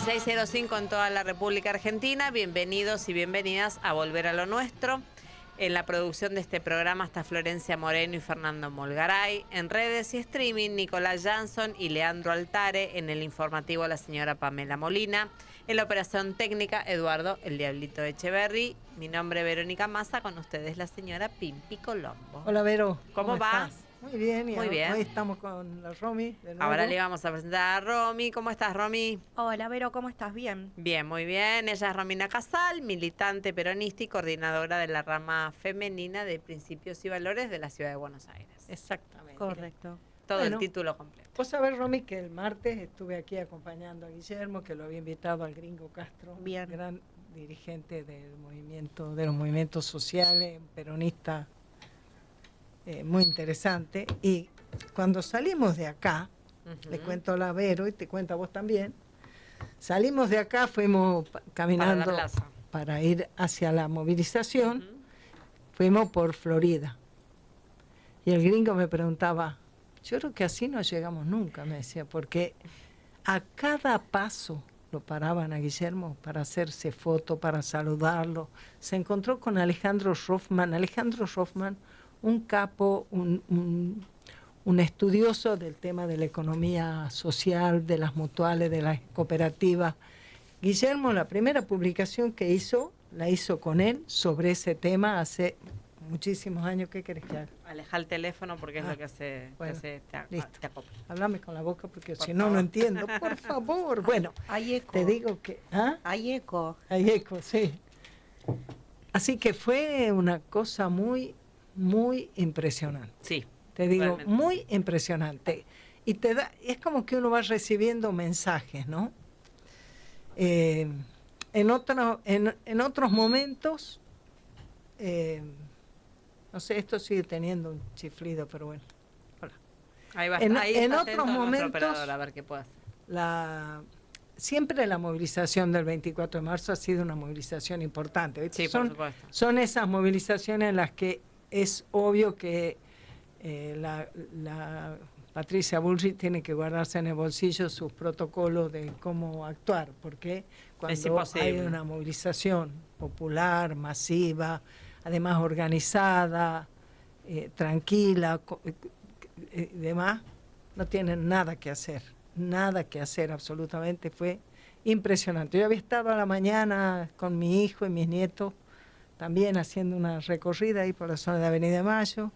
16:05 en toda la República Argentina. Bienvenidos y bienvenidas a Volver a lo Nuestro. En la producción de este programa está Florencia Moreno y Fernando Molgaray. En redes y streaming, Nicolás Jansson y Leandro Altare. En el informativo, la señora Pamela Molina. En la operación técnica, Eduardo El Diablito Echeverry. Mi nombre es Verónica Massa, con ustedes la señora Pimpi Colombo. Hola, Vero. ¿Cómo va? Estás? Muy bien, Muy bien. Hoy estamos con la Romy de nuevo. Ahora le vamos a presentar a Romy. ¿Cómo estás, Romy? Hola, Vero, ¿cómo estás? Bien. Bien, muy bien. Ella es Romina Casal, militante peronista y coordinadora de la rama femenina de Principios y Valores de la Ciudad de Buenos Aires. Exactamente. Correcto. Todo el título completo. Vos sabés, Romy, que el martes estuve aquí acompañando a Guillermo, que lo había invitado al Gringo Castro, Bien. Gran dirigente del movimiento, de los movimientos sociales, peronista, muy interesante. Y cuando salimos de acá, le cuento a la Vero y te cuento a vos también, salimos de acá, fuimos caminando para ir hacia la movilización, fuimos por Florida. Y el gringo me preguntaba, yo creo que así no llegamos nunca, me decía, porque a cada paso lo paraban a Guillermo para hacerse foto, para saludarlo. Se encontró con Alejandro Rothman. Alejandro Rothman, un capo, un estudioso del tema de la economía social, de las mutuales, de las cooperativas. Guillermo, la primera publicación que hizo, la hizo con él sobre ese tema hace muchísimos años. ¿Qué querés que haga? Aleja el teléfono porque es lo que hace, bueno, te listo. acopla. Háblame con la boca porque Por si no, favor. no entiendo. Por favor. Bueno, Hay eco. te digo que... ¿ah? Hay eco. Hay eco, sí. Así que fue una cosa muy, muy impresionante. Sí. Te digo, realmente. muy impresionante. Y te da, es como que uno va recibiendo mensajes, ¿no? En otros momentos, no sé, esto sigue teniendo un chiflido, pero bueno. Hola. Ahí va. En Ahí está otros atento nuestro momentos, operador, a ver qué puede hacer. Siempre la movilización del 24 de marzo ha sido una movilización importante. ¿Viste? Sí, por supuesto. Son esas movilizaciones en las que es obvio que la Patricia Bullrich tiene que guardarse en el bolsillo sus protocolos de cómo actuar, porque cuando hay una movilización popular, masiva, además organizada, tranquila, y demás, no tienen nada que hacer absolutamente. Fue impresionante. Yo había estado a la mañana con mi hijo y mis nietos también haciendo una recorrida ahí por la zona de Avenida de Mayo.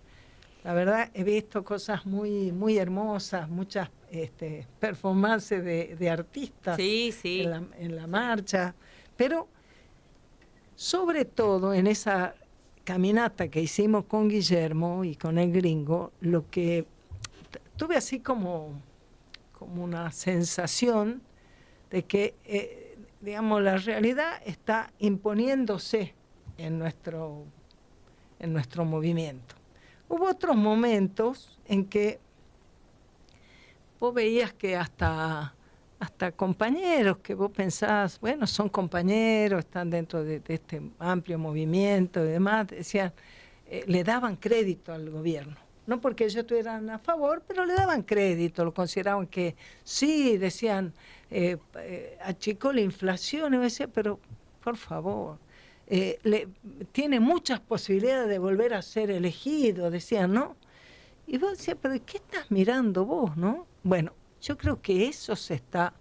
La verdad, he visto cosas muy, muy hermosas, muchas performances de artistas en la marcha, pero sobre todo en esa caminata que hicimos con Guillermo y con el gringo, lo que tuve así como una sensación de que, digamos, la realidad está imponiéndose en nuestro movimiento. Hubo otros momentos en que vos veías que hasta compañeros que vos pensás, bueno, son compañeros, están dentro de este amplio movimiento y demás, decían, le daban crédito al gobierno. No porque ellos estuvieran a favor, pero le daban crédito, lo consideraban que sí, decían, achicó la inflación, y me decía, pero por favor, tiene muchas posibilidades de volver a ser elegido, decían, ¿no? Y vos decías, pero ¿qué estás mirando vos, no? Bueno, yo creo que eso se está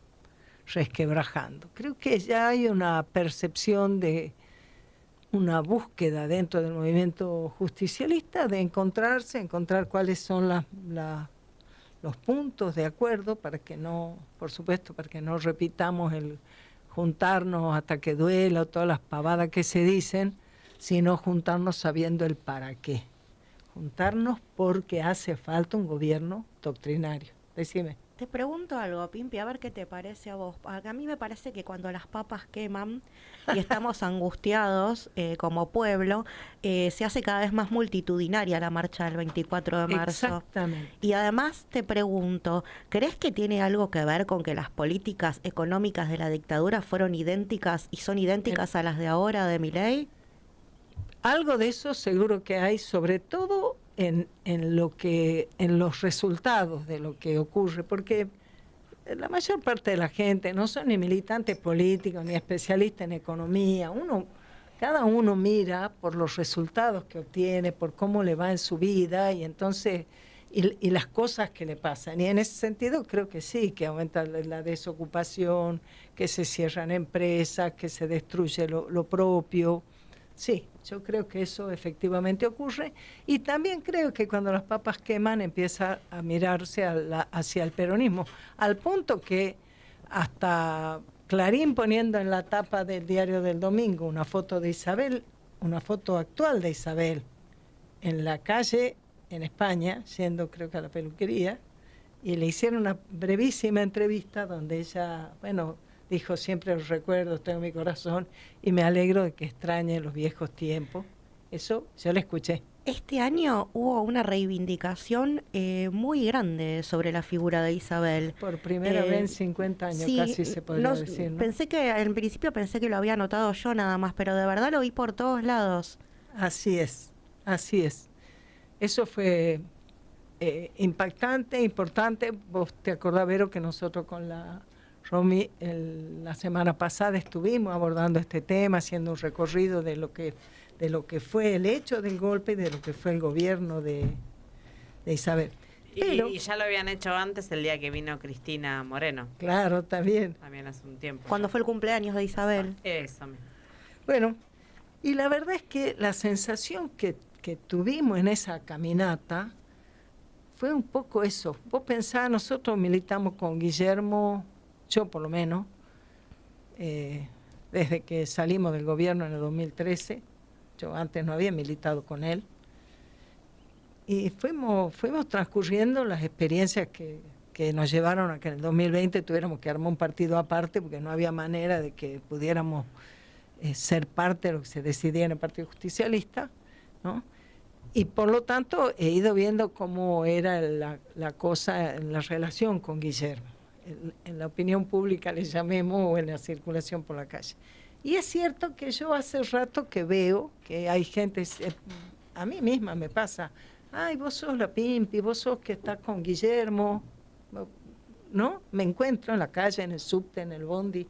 resquebrajando. Creo que ya hay una percepción de una búsqueda dentro del movimiento justicialista de encontrar cuáles son los puntos de acuerdo para que no, por supuesto, para que no repitamos el juntarnos hasta que duela o todas las pavadas que se dicen, sino juntarnos sabiendo el para qué. Juntarnos porque hace falta un gobierno doctrinario. Decime. Te pregunto algo, Pimpi, a ver qué te parece a vos. A mí me parece que cuando las papas queman y estamos angustiados como pueblo, se hace cada vez más multitudinaria la marcha del 24 de marzo. Exactamente. Y además te pregunto, ¿crees que tiene algo que ver con que las políticas económicas de la dictadura fueron idénticas y son idénticas a las de ahora de Milei? Algo de eso seguro que hay, sobre todo en los resultados de lo que ocurre, porque la mayor parte de la gente no son ni militantes políticos ni especialistas en economía. Cada uno mira por los resultados que obtiene, por cómo le va en su vida y entonces y las cosas que le pasan. Y en ese sentido creo que sí, que aumenta la desocupación, que se cierran empresas, que se destruye lo propio. Sí, yo creo que eso efectivamente ocurre. Y también creo que cuando las papas queman empieza a mirarse hacia el peronismo, al punto que hasta Clarín poniendo en la tapa del Diario del Domingo una foto de Isabel, una foto actual de Isabel, en la calle en España, yendo creo que a la peluquería, y le hicieron una brevísima entrevista donde ella, bueno, dijo: siempre los recuerdos, tengo mi corazón y me alegro de que extrañe los viejos tiempos. Eso yo le escuché. Este año hubo una reivindicación muy grande sobre la figura de Isabel. Por primera vez en 50 años, sí, casi se podría decir, ¿no? En principio pensé que lo había notado yo nada más, pero de verdad lo vi por todos lados. Así es, así es. Eso fue impactante, importante. Vos te acordás, Vero, que nosotros con la Romy la semana pasada estuvimos abordando este tema, haciendo un recorrido de lo que fue el hecho del golpe y de lo que fue el gobierno de Isabel. Pero, y ya lo habían hecho antes, el día que vino Cristina Moreno. Claro, también. También hace un tiempo. Cuando fue el cumpleaños de Isabel. Eso mismo. Bueno, y la verdad es que la sensación que tuvimos en esa caminata fue un poco eso. Vos pensás, nosotros militamos con Guillermo, yo por lo menos, desde que salimos del gobierno en el 2013, yo antes no había militado con él, y fuimos transcurriendo las experiencias que nos llevaron a que en el 2020 tuviéramos que armar un partido aparte, porque no había manera de que pudiéramos ser parte de lo que se decidía en el Partido Justicialista, ¿no? Y por lo tanto he ido viendo cómo era la cosa en la relación con Guillermo, en la opinión pública le llamemos, o en la circulación por la calle. Y es cierto que yo hace rato que veo que hay gente, a mí misma me pasa: ay, vos sos la Pimpi, vos sos que estás con Guillermo, ¿no? Me encuentro en la calle, en el subte, en el bondi.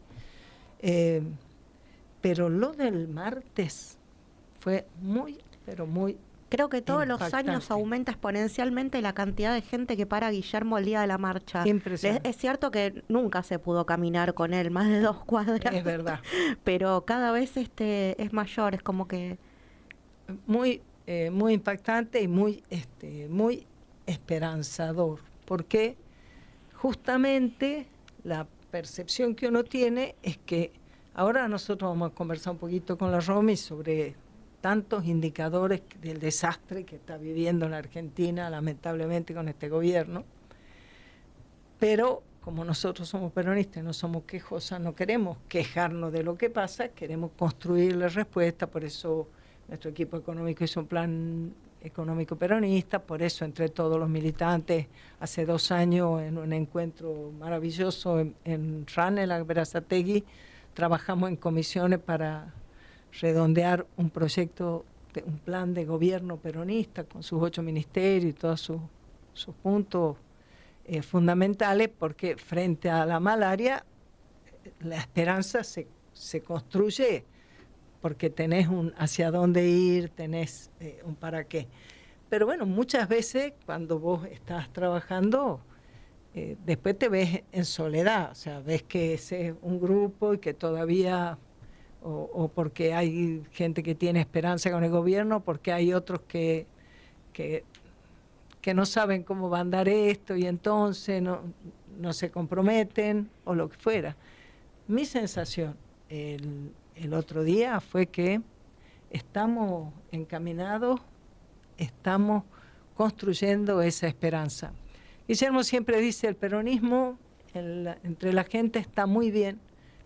Pero lo del martes fue muy, pero muy Creo que todos los impactante. años aumenta exponencialmente la cantidad de gente que para a Guillermo el día de la marcha. Impresionante. Es cierto que nunca se pudo caminar con él más de 2 cuadras. Es verdad. Pero cada vez es mayor, es como que... Muy impactante y muy esperanzador, porque justamente la percepción que uno tiene es que ahora nosotros vamos a conversar un poquito con la Romy sobre tantos indicadores del desastre que está viviendo la Argentina, lamentablemente, con este gobierno. Pero como nosotros somos peronistas, no somos quejosas, no queremos quejarnos de lo que pasa, queremos construir la respuesta. Por eso nuestro equipo económico hizo un plan económico peronista, por eso entre todos los militantes, hace 2 años en un encuentro maravilloso en Ranelagh, Berazategui, trabajamos en comisiones para redondear un proyecto, un plan de gobierno peronista con sus 8 ministerios y todos sus puntos fundamentales, porque frente a la malaria la esperanza se construye porque tenés un hacia dónde ir, tenés un para qué. Pero bueno, muchas veces cuando vos estás trabajando, después te ves en soledad, o sea, ves que ese es un grupo y que todavía... O porque hay gente que tiene esperanza con el gobierno, porque hay otros que no saben cómo va a andar esto y entonces no se comprometen o lo que fuera. Mi sensación el otro día fue que estamos encaminados, estamos construyendo esa esperanza. Guillermo siempre dice: el peronismo entre la gente está muy bien,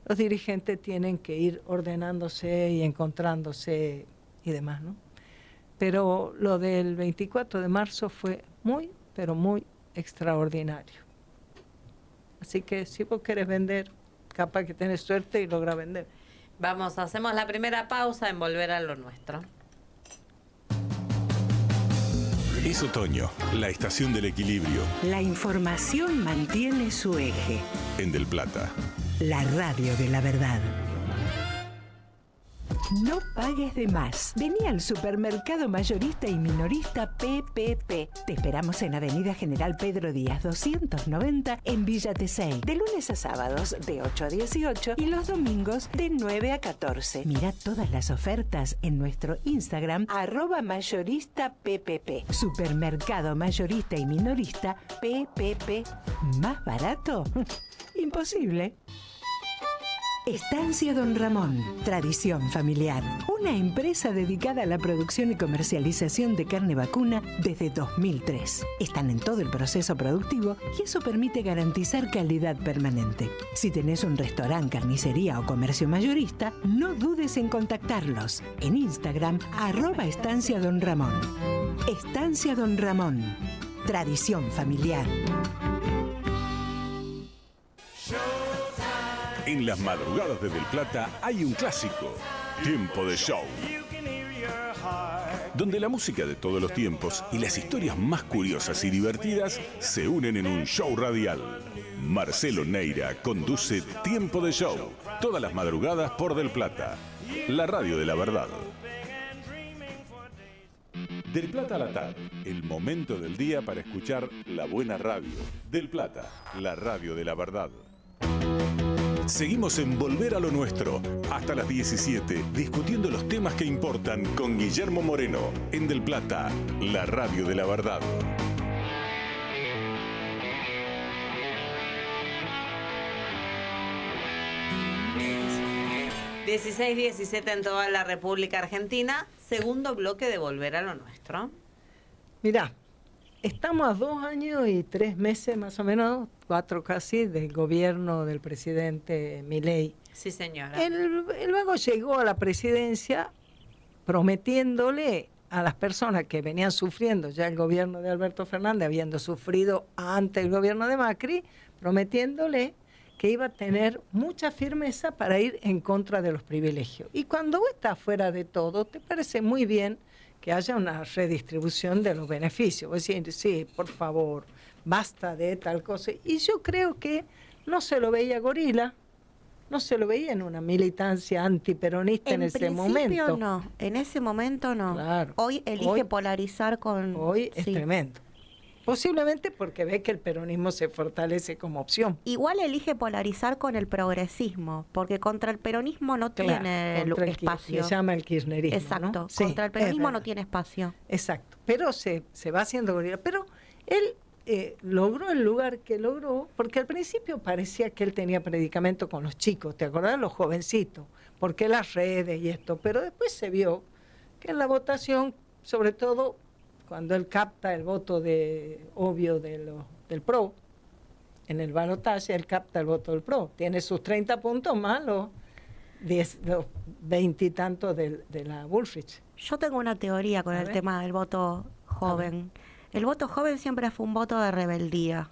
los dirigentes tienen que ir ordenándose y encontrándose y demás, ¿no? Pero lo del 24 de marzo fue muy, pero muy extraordinario. Así que si vos querés vender, capaz que tenés suerte y lográs vender. Hacemos la primera pausa en Volver a lo Nuestro. Es otoño, la estación del equilibrio. La información mantiene su eje. En Del Plata. La radio de la verdad. No pagues de más. Vení al supermercado mayorista y minorista PPP. Te esperamos en Avenida General Pedro Díaz 290 en Villa Tesey. De lunes a sábados de 8 a 18 y los domingos de 9 a 14. Mirá todas las ofertas en nuestro Instagram @mayoristappp. Supermercado mayorista y minorista PPP. ¿Más barato? Imposible. Estancia Don Ramón, tradición familiar. Una empresa dedicada a la producción y comercialización de carne vacuna desde 2003. Están en todo el proceso productivo y eso permite garantizar calidad permanente. Si tenés un restaurante, carnicería o comercio mayorista, no dudes en contactarlos. En Instagram, @Estancia Don Ramón. Estancia Don Ramón, tradición familiar. En las madrugadas de Del Plata hay un clásico, Tiempo de Show, donde la música de todos los tiempos y las historias más curiosas y divertidas se unen en un show radial. Marcelo Neira conduce Tiempo de Show, todas las madrugadas por Del Plata, la radio de la verdad. Del Plata a la tarde, el momento del día para escuchar la buena radio. Del Plata, la radio de la verdad. Seguimos en Volver a lo Nuestro, hasta las 17, discutiendo los temas que importan con Guillermo Moreno, en Del Plata, la radio de la verdad. 16:17 en toda la República Argentina, segundo bloque de Volver a lo Nuestro. Mirá, estamos a 2 años y 3 meses más o menos, 4 casi, del gobierno del presidente Milei. Sí, señora. Él luego llegó a la presidencia prometiéndole a las personas que venían sufriendo ya el gobierno de Alberto Fernández, habiendo sufrido antes el gobierno de Macri, prometiéndole que iba a tener mucha firmeza para ir en contra de los privilegios. Y cuando vos estás fuera de todo, te parece muy bien que haya una redistribución de los beneficios. Vos decís, sí, por favor, basta de tal cosa. Y yo creo que no se lo veía Gorila, no se lo veía en una militancia antiperonista en ese momento. No, en ese momento no. Claro. Hoy elige polarizar con... Hoy es tremendo. Posiblemente porque ve que el peronismo se fortalece como opción. Igual elige polarizar con el progresismo, porque contra el peronismo no tiene espacio. Se llama el kirchnerismo. Exacto, ¿no? Sí, contra el peronismo no tiene espacio. Exacto, pero se va haciendo gorila. Pero él logró el lugar que logró, porque al principio parecía que él tenía predicamento con los chicos, ¿te acordás? Los jovencitos, porque las redes y esto, pero después se vio que en la votación, sobre todo cuando él capta el voto obvio del PRO, en el balotaje él capta el voto del PRO, tiene sus 30 puntos más los 20 y tantos de la Bullrich. Yo tengo una teoría con el tema del voto joven. El voto joven siempre fue un voto de rebeldía.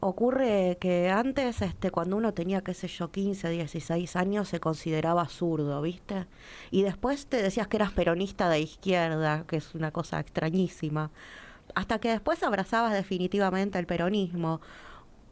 Ocurre que antes, cuando uno tenía, qué sé yo, 15, 16 años, se consideraba zurdo, ¿viste? Y después te decías que eras peronista de izquierda, que es una cosa extrañísima. Hasta que después abrazabas definitivamente el peronismo.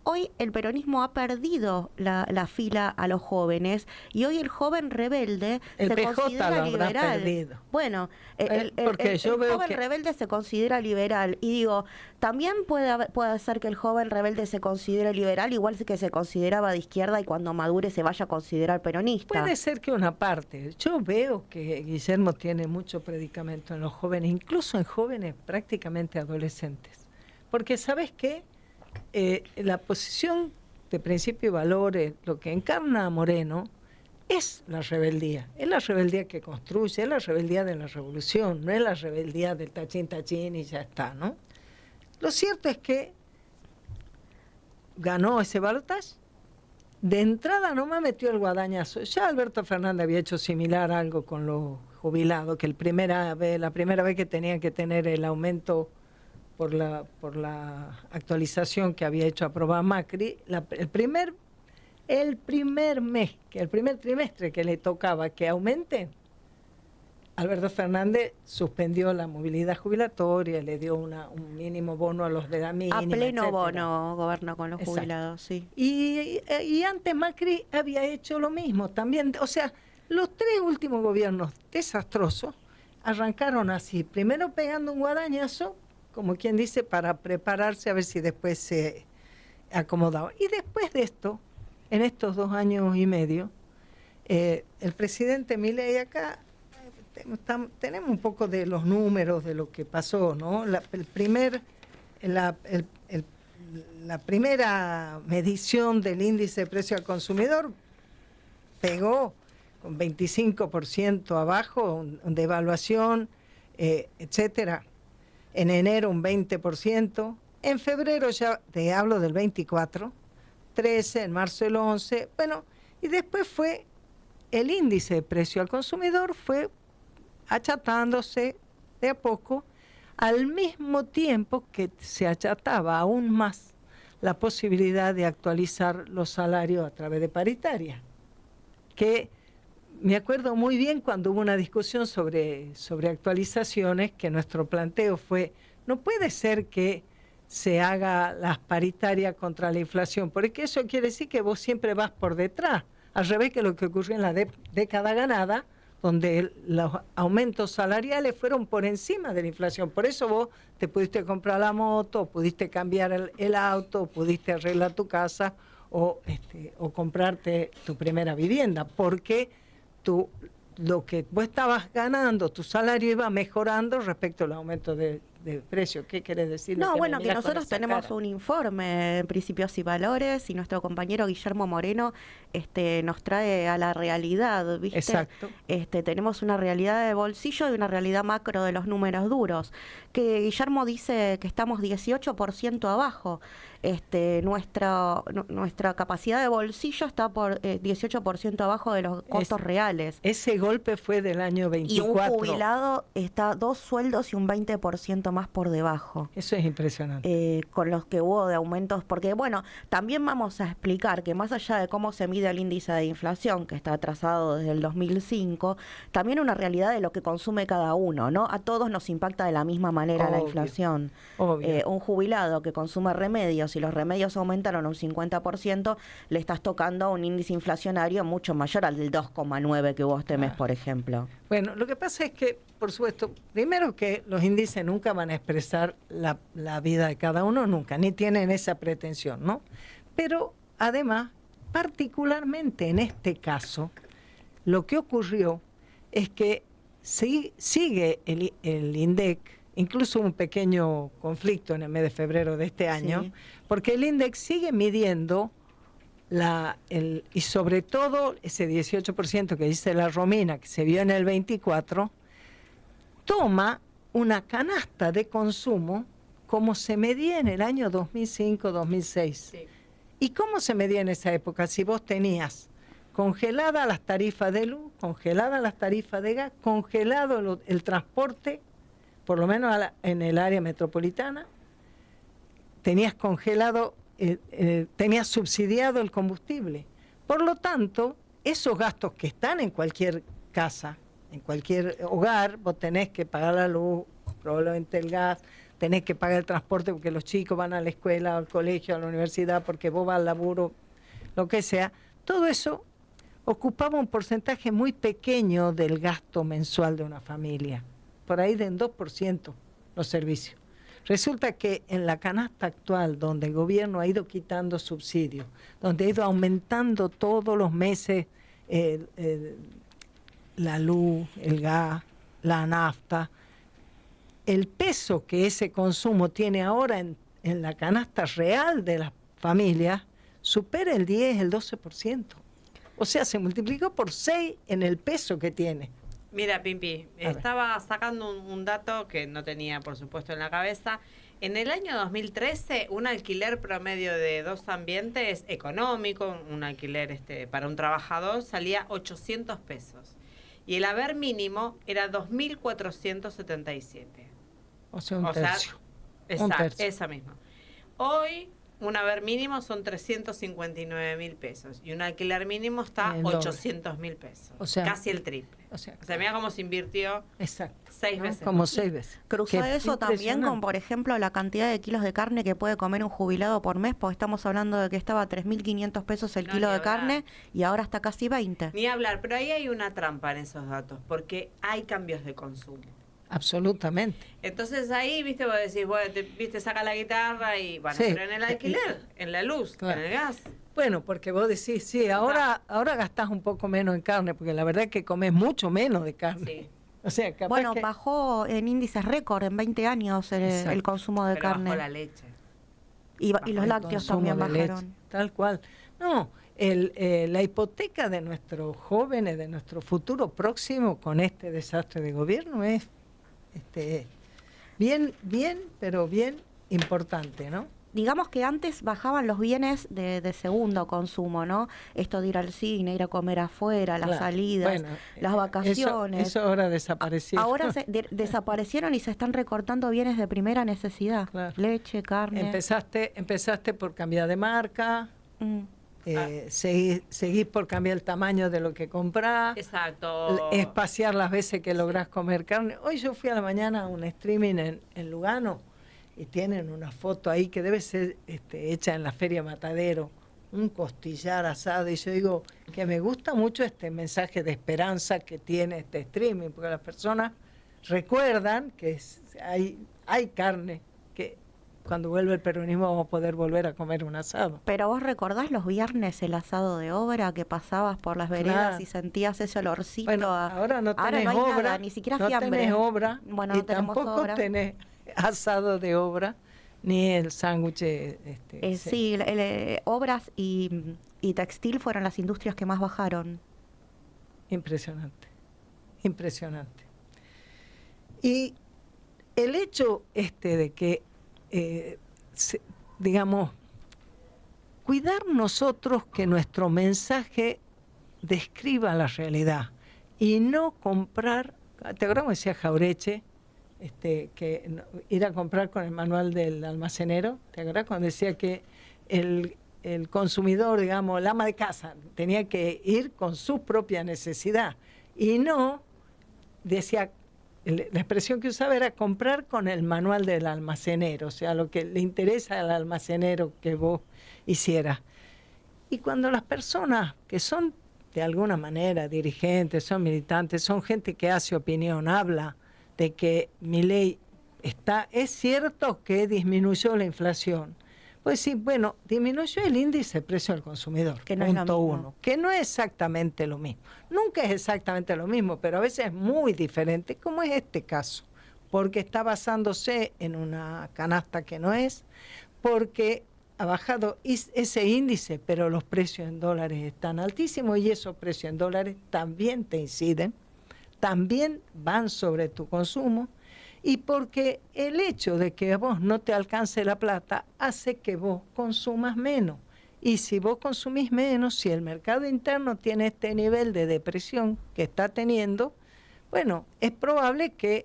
Hoy el peronismo ha perdido la fila a los jóvenes y hoy el joven rebelde se considera liberal. Perdido. Bueno, el joven rebelde se considera liberal y digo, también puede ser que el joven rebelde se considere liberal igual que se consideraba de izquierda y cuando madure se vaya a considerar peronista. Puede ser que una parte. Yo veo que Guillermo tiene mucho predicamento en los jóvenes, incluso en jóvenes prácticamente adolescentes. Porque ¿sabes qué? La posición de principio y valores, lo que encarna Moreno, es la rebeldía. Es la rebeldía que construye, es la rebeldía de la revolución, no es la rebeldía del tachín tachín y ya está, ¿no? Lo cierto es que ganó ese balotaje. De entrada nomás metió el guadañazo. Ya Alberto Fernández había hecho similar algo con los jubilados, que la primera vez que tenían que tener el aumento por la actualización que había hecho aprobar Macri, el primer trimestre que le tocaba que aumenten, Alberto Fernández suspendió la movilidad jubilatoria, le dio un mínimo bono a los de la mínima, A pleno etcétera. bono gobernó con los Exacto. jubilados, sí. Y antes Macri había hecho lo mismo también. O sea, los 3 últimos gobiernos desastrosos arrancaron así, primero pegando un guadañazo, como quien dice, para prepararse a ver si después se acomodaba. Y después de esto, en estos 2 años y medio, el presidente Milei acá, tenemos un poco de los números de lo que pasó, ¿no? La primera medición del índice de precio al consumidor pegó con 25% abajo, de evaluación, etcétera. En enero un 20%, en febrero ya te hablo del 24%, 13%, en marzo el 11%, bueno, y después fue el índice de precio al consumidor fue achatándose de a poco, al mismo tiempo que se achataba aún más la posibilidad de actualizar los salarios a través de paritaria, que me acuerdo muy bien cuando hubo una discusión sobre actualizaciones, que nuestro planteo fue, no puede ser que se haga las paritarias contra la inflación, porque eso quiere decir que vos siempre vas por detrás, al revés que lo que ocurrió en la década ganada, donde los aumentos salariales fueron por encima de la inflación. Por eso vos te pudiste comprar la moto, pudiste cambiar el auto, pudiste arreglar tu casa o comprarte tu primera vivienda, porque lo que vos estabas ganando, tu salario iba mejorando respecto al aumento de precio. ¿Qué querés decir? No, bueno, que nosotros tenemos un informe en Principios y Valores y nuestro compañero Guillermo Moreno nos trae a la realidad, ¿viste? Exacto. Tenemos una realidad de bolsillo y una realidad macro de los números duros. Que Guillermo dice que estamos 18% abajo. Nuestra capacidad de bolsillo está por 18% abajo de los costos reales. Ese golpe fue del año 24. Y un jubilado está 2 sueldos y un 20% más por debajo. Eso es impresionante. Con los que hubo de aumentos, porque bueno, también vamos a explicar que más allá de cómo se mide el índice de inflación, que está atrasado desde el 2005, también una realidad de lo que consume cada uno, ¿no? A todos nos impacta de la misma manera la inflación. Obvio. Un jubilado que consume remedios y los remedios aumentaron un 50%, le estás tocando un índice inflacionario mucho mayor al del 2,9 que hubo este mes, por ejemplo. Bueno, lo que pasa es que, por supuesto, primero que los índices nunca van a expresar la vida de cada uno, nunca, ni tienen esa pretensión, ¿no? Pero además, particularmente en este caso, lo que ocurrió es que sigue el INDEC, incluso un pequeño conflicto en el mes de febrero de este año, sí, porque el INDEC sigue midiendo y sobre todo ese 18% que dice la Romina, que se vio en el 24, toma una canasta de consumo como se medía en el año 2005-2006. Sí. ¿Y cómo se medía en esa época? Si vos tenías congeladas las tarifas de luz, congeladas las tarifas de gas, congelado el transporte, por lo menos en el área metropolitana, tenías congelado, tenías subsidiado el combustible. Por lo tanto, esos gastos que están en cualquier casa, en cualquier hogar, vos tenés que pagar la luz, probablemente el gas, tenés que pagar el transporte porque los chicos van a la escuela, al colegio, a la universidad, porque vos vas al laburo, lo que sea. Todo eso ocupaba un porcentaje muy pequeño del gasto mensual de una familia, por ahí de en 2% los servicios. Resulta que en la canasta actual, donde el gobierno ha ido quitando subsidios, donde ha ido aumentando todos los meses la luz, el gas, la nafta, el peso que ese consumo tiene ahora en la canasta real de las familias supera el 10, el 12%. O sea, se multiplicó por 6 en el peso que tiene. Mira, Pimpi, estaba sacando un dato que no tenía, por supuesto, en la cabeza. En el año 2013, un alquiler promedio de 2 ambientes económico, un alquiler para un trabajador, salía 800 pesos. Y el haber mínimo era 2.477. O sea, un tercio. Exacto, esa misma. Hoy, un haber mínimo son 359.000 pesos y un alquiler mínimo está El doble. 800.000 pesos. O sea, casi el triple. O sea, Mira cómo se invirtió exacto. 6 ¿no? veces. Como 6 veces. Cruza Qué eso también con, impresionante. por ejemplo, la cantidad de kilos de carne que puede comer un jubilado por mes, porque estamos hablando de que estaba a 3.500 pesos el No, kilo ni de hablar. carne y ahora está casi 20. Ni hablar, pero ahí hay una trampa en esos datos, porque hay cambios de consumo. Absolutamente. Entonces ahí, viste, vos decís, bueno, viste, saca la guitarra y, bueno, Sí. pero en el alquiler, en la luz, Claro. en el gas. Bueno, porque vos decís, sí, ahora gastás un poco menos en carne, porque la verdad es que comes mucho menos de carne. Sí. O sea, capaz Bueno, que... bajó en índices récord en 20 años el Exacto. consumo de Pero bajó carne. la leche. Y bajó los el lácteos consumo también de leche, bajaron. tal cual. No, la hipoteca de nuestros jóvenes, de nuestro futuro próximo con este desastre de gobierno es bien, pero bien importante, ¿no? Digamos que antes bajaban los bienes de segundo consumo, ¿no? Esto de ir al cine, ir a comer afuera, las Claro. salidas, Bueno, las vacaciones. Eso ahora desapareció. Ahora desaparecieron y se están recortando bienes de primera necesidad. Claro. Leche, carne. Empezaste por cambiar de marca, Mm. seguís por cambiar el tamaño de lo que comprás, Exacto. espaciar las veces que lográs comer carne. Hoy yo fui a la mañana a un streaming en Lugano y tienen una foto ahí que debe ser hecha en la Feria Matadero, un costillar asado, y yo digo que me gusta mucho este mensaje de esperanza que tiene este streaming, porque las personas recuerdan que hay carne, que cuando vuelve el peronismo vamos a poder volver a comer un asado. Pero vos recordás los viernes el asado de obra que pasabas por las veredas Claro. y sentías ese olorcito. Bueno, ahora no tenés hay obra, nada, ni siquiera no fiambre. tenés obra, Bueno, y no tenemos tampoco obra. tenés asado de obra, ni el sándwich. Sí, obras y textil fueron las industrias que más bajaron. Impresionante, impresionante. Y el hecho de que, digamos, cuidar nosotros que nuestro mensaje describa la realidad y no comprar, ¿te acuerdas cómo decía Jaureche? Ir a comprar con el manual del almacenero, ¿te acuerdas cuando decía que el consumidor, digamos, el ama de casa, tenía que ir con su propia necesidad y no, decía, la expresión que usaba era comprar con el manual del almacenero, o sea, lo que le interesa al almacenero que vos hicieras. Y cuando las personas que son de alguna manera dirigentes, son militantes, son gente que hace opinión, habla de que Milei es cierto que disminuyó la inflación. Pues sí, bueno, disminuyó el índice de precio del consumidor, Que no es lo punto mismo. uno, que no es exactamente lo mismo. Nunca es exactamente lo mismo, pero a veces es muy diferente, como es este caso, porque está basándose en una canasta que no es, porque ha bajado ese índice, pero los precios en dólares están altísimos y esos precios en dólares también te inciden, también van sobre tu consumo, y porque el hecho de que a vos no te alcance la plata hace que vos consumas menos. Y si vos consumís menos, si el mercado interno tiene este nivel de depresión que está teniendo, bueno, es probable que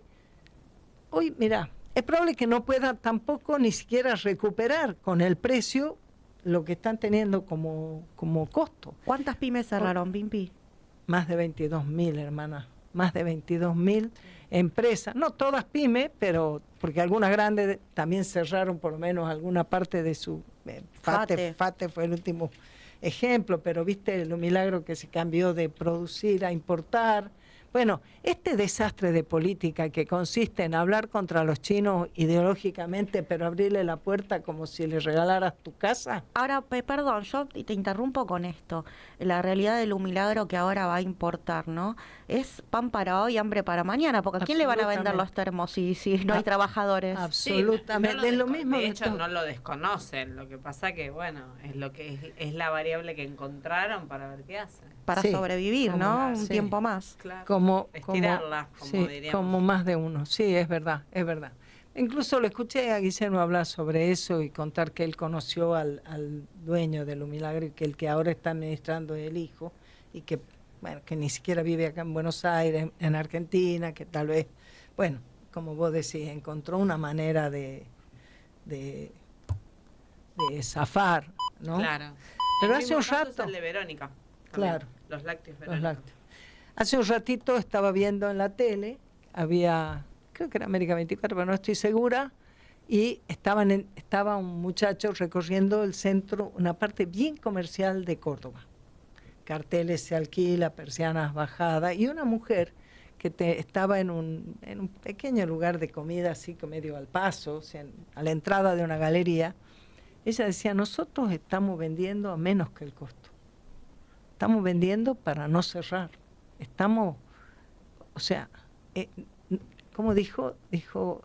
es probable que no pueda tampoco ni siquiera recuperar con el precio lo que están teniendo como costo. ¿Cuántas pymes cerraron, Pimpi? Más de 22.000, hermana, más de 22.000 empresas, no todas pymes, pero porque algunas grandes también cerraron por lo menos alguna parte de su... Fate fue el último ejemplo, pero viste lo milagro que se cambió de producir a importar. Bueno, este desastre de política que consiste en hablar contra los chinos ideológicamente, pero abrirle la puerta como si le regalaras tu casa. Ahora, perdón, yo te interrumpo con esto. La realidad del milagro que ahora va a importar, ¿no? Es pan para hoy, hambre para mañana, porque ¿a quién le van a vender los termos si no hay trabajadores? Absolutamente, es lo mismo. De hecho, no lo desconocen. Lo que pasa que, bueno, es lo que es la variable que encontraron para ver qué hacen. Para Sí, sobrevivir, como- ¿no? Un sí. tiempo más. Claro. Estirarla, como sí, diríamos. como más de uno. Sí, es verdad, es verdad. Incluso lo escuché a Guillermo hablar sobre eso y contar que él conoció al dueño de Lo Milagro y que el que ahora está administrando es el hijo y que, bueno, que ni siquiera vive acá en Buenos Aires, en Argentina, que tal vez, bueno, como vos decís, encontró una manera de de zafar, ¿no? Claro. Pero El hace un mismo caso rato... es el de Verónica. también, Claro. Los lácteos Los Verónica. lácteos. Hace un ratito estaba viendo en la tele, había, creo que era América 24, pero no estoy segura, y estaba un muchacho recorriendo el centro, una parte bien comercial de Córdoba. Carteles se alquila, persianas bajadas, y una mujer que estaba en un pequeño lugar de comida, así que medio al paso, o sea, a la entrada de una galería. Ella decía, nosotros estamos vendiendo a menos que el costo. Estamos vendiendo para no cerrar. Estamos, o sea, ¿cómo dijo? Dijo,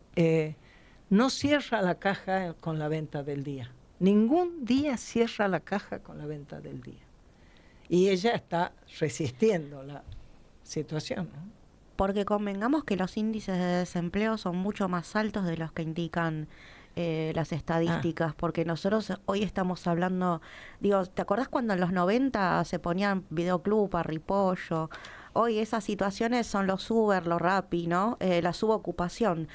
no cierra la caja con la venta del día. Ningún día cierra la caja con la venta del día. Y ella está resistiendo la situación, ¿no? Porque convengamos que los índices de desempleo son mucho más altos de los que indican las estadísticas, porque nosotros hoy estamos hablando, digo, ¿te acordás cuando en los 90 se ponían videoclub, parripollo? Hoy esas situaciones son los Uber, los Rappi, ¿no? La subocupación.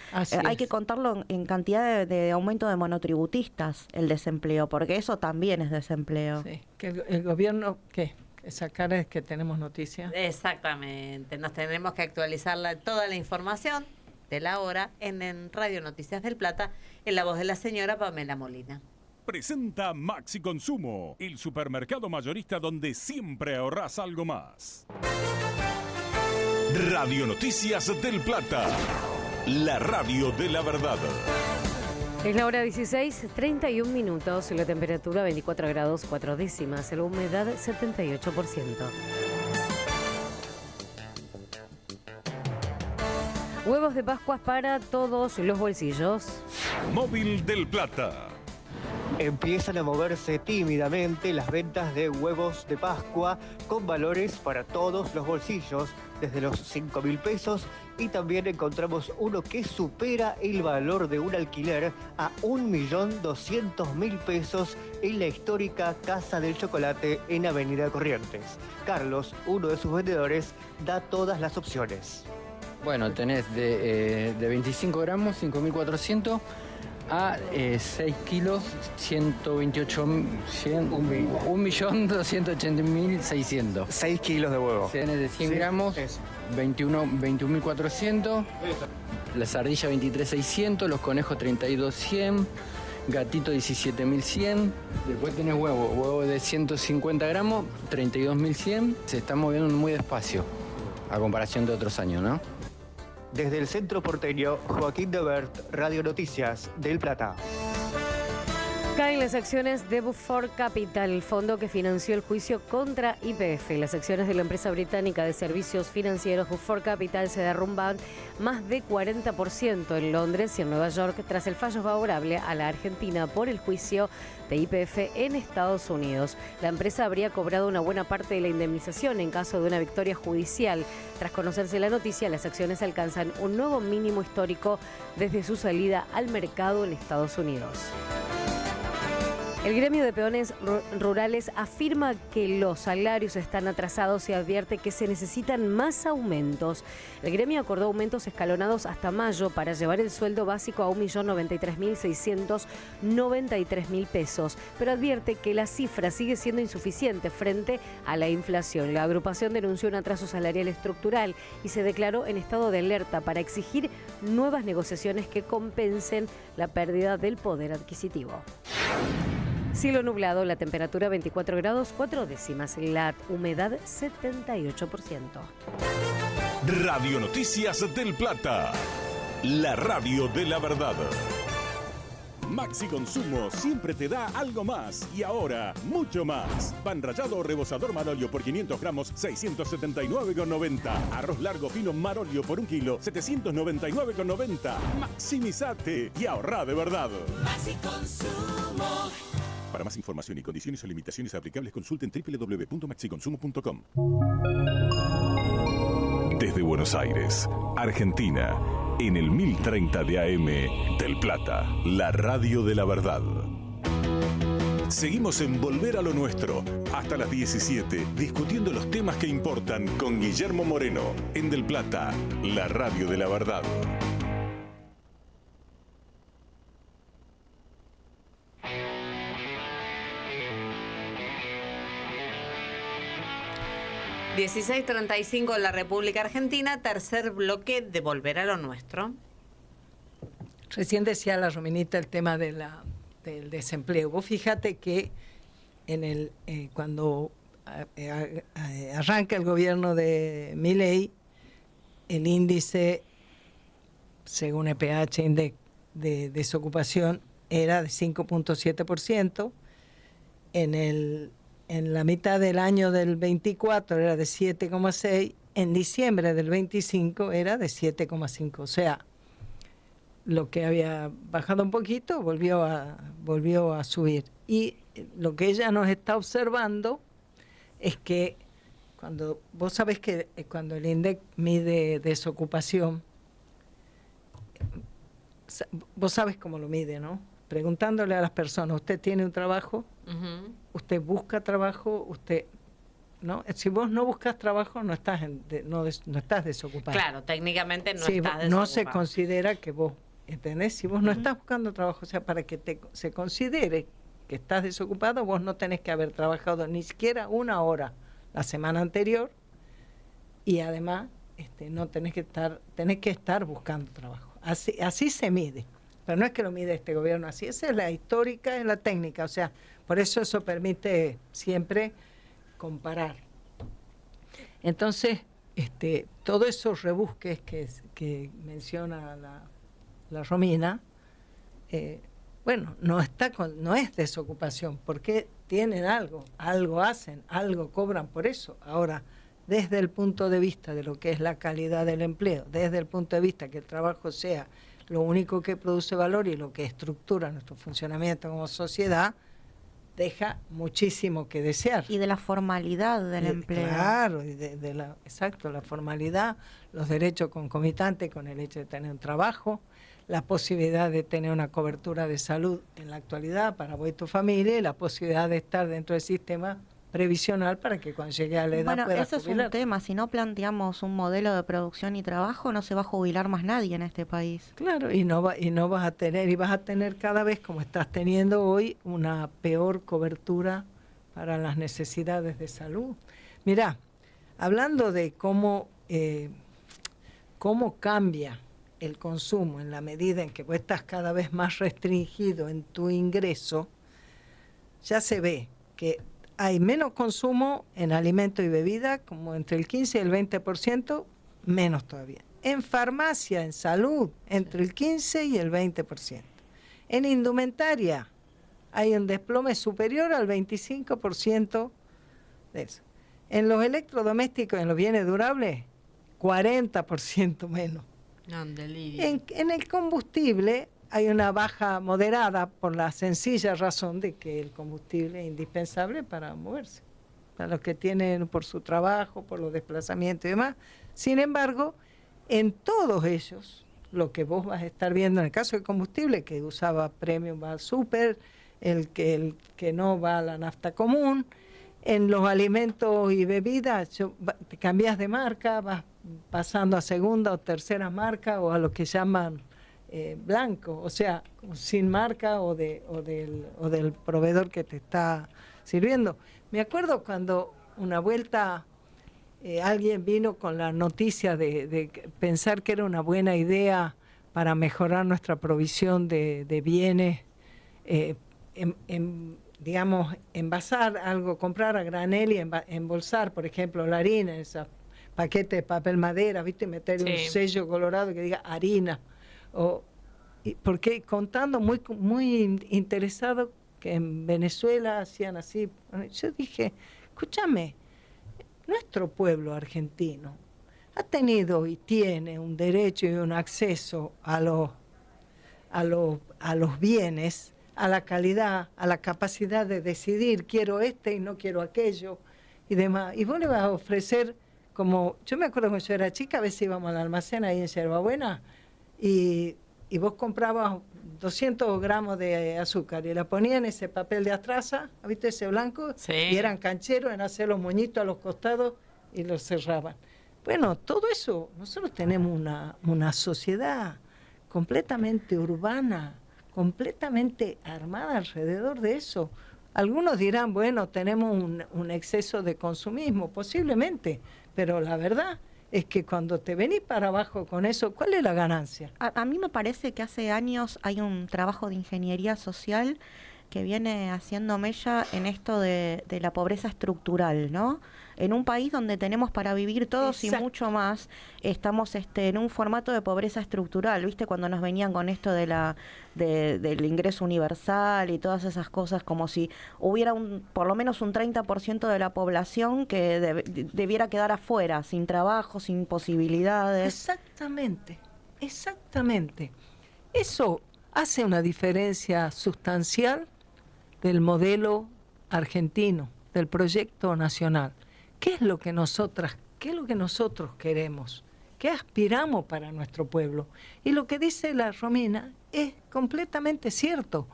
Hay que contarlo en cantidad de aumento de monotributistas, el desempleo, porque eso también es desempleo. Sí, que el gobierno, ¿qué? Esa cara es que tenemos noticias. Exactamente. Nos tenemos que actualizar toda la información de la hora en Radio Noticias del Plata, en la voz de la señora Pamela Molina. Presenta Maxi Consumo, el supermercado mayorista donde siempre ahorrás algo más. Radio Noticias del Plata, la radio de la verdad. Es la hora 16, 31 minutos, la temperatura 24 grados 4 décimas, la humedad 78%. Huevos de Pascua para todos los bolsillos. Móvil del Plata. Empiezan a moverse tímidamente las ventas de huevos de Pascua con valores para todos los bolsillos, desde los 5.000 pesos, y también encontramos uno que supera el valor de un alquiler a 1.200.000 pesos en la histórica Casa del Chocolate en Avenida Corrientes. Carlos, uno de sus vendedores, da todas las opciones. Bueno, tenés de 25 gramos, 5.400, a 6 kilos, 1.280.600. 6 kilos de huevo. Tenés de 100 gramos, 21.400, la sardilla 23.600, los conejos 32.100, gatito 17.100. Después tenés huevo de 150 gramos, 32.100. Se está moviendo muy despacio a comparación de otros años, ¿no? Desde el centro porteño, Joaquín de Bert, Radio Noticias del Plata. Caen las acciones de Buford Capital, el fondo que financió el juicio contra YPF. Las acciones de la empresa británica de servicios financieros Buford Capital se derrumban más de 40% en Londres y en Nueva York tras el fallo favorable a la Argentina por el juicio de YPF en Estados Unidos. La empresa habría cobrado una buena parte de la indemnización en caso de una victoria judicial. Tras conocerse la noticia, las acciones alcanzan un nuevo mínimo histórico desde su salida al mercado en Estados Unidos. El gremio de peones rurales afirma que los salarios están atrasados y advierte que se necesitan más aumentos. El gremio acordó aumentos escalonados hasta mayo para llevar el sueldo básico a 1.093.693.000 pesos, pero advierte que la cifra sigue siendo insuficiente frente a la inflación. La agrupación denunció un atraso salarial estructural y se declaró en estado de alerta para exigir nuevas negociaciones que compensen la pérdida del poder adquisitivo. Cielo nublado, la temperatura 24 grados 4 décimas, la humedad 78%. Radio Noticias del Plata, la radio de la verdad. Maxi Consumo siempre te da algo más y ahora mucho más. Pan rallado o rebozador Marolio por 500 gramos, 679,90. Arroz largo fino Marolio por 1 kilo, 799,90. Maximizate y ahorra de verdad. Maxi Consumo. Para más información y condiciones o limitaciones aplicables, consulten www.maxiconsumo.com. Desde Buenos Aires, Argentina, en el 1030 de AM del Plata, la radio de la verdad. Seguimos en Volver a lo Nuestro, hasta las 17, discutiendo los temas que importan con Guillermo Moreno, en Del Plata, la radio de la verdad. 16:35 en la República Argentina, tercer bloque de Volver a lo Nuestro. Recién decía la Rominita el tema del desempleo. Vos fíjate que cuando arranca el gobierno de Milei, el índice, según EPH, índice de desocupación, era de 5.7%. En la mitad del año del 24 era de 7,6%. En diciembre del 25 era de 7,5%. O sea, lo que había bajado un poquito volvió a subir. Y lo que ella nos está observando es que vos sabés que cuando el INDEC mide desocupación, vos sabés cómo lo mide, ¿no? Preguntándole a las personas, ¿usted tiene un trabajo? Uh-huh. ¿Usted busca trabajo? ¿Usted no? Si vos no buscas trabajo, no estás desocupado. Claro, técnicamente no sí, estás desocupado. No se considera que vos, ¿entendés? Si vos no estás buscando trabajo, o sea, para que se considere que estás desocupado, vos no tenés que haber trabajado ni siquiera una hora la semana anterior, y además no tenés que estar buscando trabajo. Así se mide. Pero no es que lo mide este gobierno así, esa es la histórica, es la técnica, o sea, por eso permite siempre comparar. Entonces, todos esos rebusques que menciona la Romina, bueno, no es desocupación, porque tienen algo hacen, algo cobran por eso. Ahora, desde el punto de vista de lo que es la calidad del empleo, desde el punto de vista que el trabajo sea lo único que produce valor y lo que estructura nuestro funcionamiento como sociedad, deja muchísimo que desear. Y de la formalidad del empleo. Claro, y exacto, la formalidad, los derechos concomitantes con el hecho de tener un trabajo, la posibilidad de tener una cobertura de salud en la actualidad para vos y tu familia, y la posibilidad de estar dentro del sistema previsional para que cuando llegue a la edad bueno, pueda ese jubilar. es un tema. Si no planteamos un modelo de producción y trabajo, no se va a jubilar más nadie en este país. Claro, y no vas a tener cada vez, como estás teniendo hoy, una peor cobertura para las necesidades de salud. Mirá, hablando de cómo cambia el consumo en la medida en que vos estás cada vez más restringido en tu ingreso, ya se ve que hay menos consumo en alimentos y bebida, como entre el 15 y el 20%, menos todavía. En farmacia, en salud, entre el 15 y el 20%. En indumentaria hay un desplome superior al 25% de eso. En los electrodomésticos, en los bienes durables, 40% menos. No, delirio. En el combustible hay una baja moderada por la sencilla razón de que el combustible es indispensable para moverse, para los que tienen por su trabajo, por los desplazamientos y demás. Sin embargo, en todos ellos, lo que vos vas a estar viendo en el caso del combustible, que usaba Premium va al Super, el que no va a la nafta común, en los alimentos y bebidas, te cambias de marca, vas pasando a segunda o tercera marca o a lo que llaman blanco, o sea, sin marca o del proveedor que te está sirviendo. Me acuerdo cuando una vuelta alguien vino con la noticia de pensar que era una buena idea para mejorar nuestra provisión de bienes, digamos, envasar algo, comprar a granel y embolsar, por ejemplo, la harina, ese paquete de papel madera, ¿viste? Meterle un sello colorado que diga harina. Porque contando muy interesado que en Venezuela hacían así. Yo dije, escúchame, nuestro pueblo argentino ha tenido y tiene un derecho y un acceso a los bienes, a la calidad, a la capacidad de decidir, quiero y no quiero aquello y demás. Y vos le vas a ofrecer, como yo me acuerdo cuando yo era chica, a veces íbamos al almacén ahí en Yerbabuena y vos comprabas 200 gramos de azúcar y la ponías en ese papel de atraza, ¿viste ese blanco? Sí. Y eran cancheros en hacer los moñitos a los costados y los cerraban. Bueno, todo eso, nosotros tenemos una sociedad completamente urbana, completamente armada alrededor de eso. Algunos dirán, bueno, tenemos un exceso de consumismo, posiblemente, pero la verdad es que cuando te venís para abajo con eso, ¿cuál es la ganancia? A mí me parece que hace años hay un trabajo de ingeniería social que viene haciendo mella en esto de la pobreza estructural, ¿no? En un país donde tenemos para vivir todos y mucho más, estamos en un formato de pobreza estructural, ¿viste? Cuando nos venían con esto del ingreso universal y todas esas cosas, como si hubiera por lo menos un 30% de la población que debiera quedar afuera, sin trabajo, sin posibilidades. Exactamente. Eso hace una diferencia sustancial del modelo argentino, del proyecto nacional. ¿Qué es lo que nosotros queremos? ¿Qué aspiramos para nuestro pueblo? Y lo que dice la Romina es completamente cierto.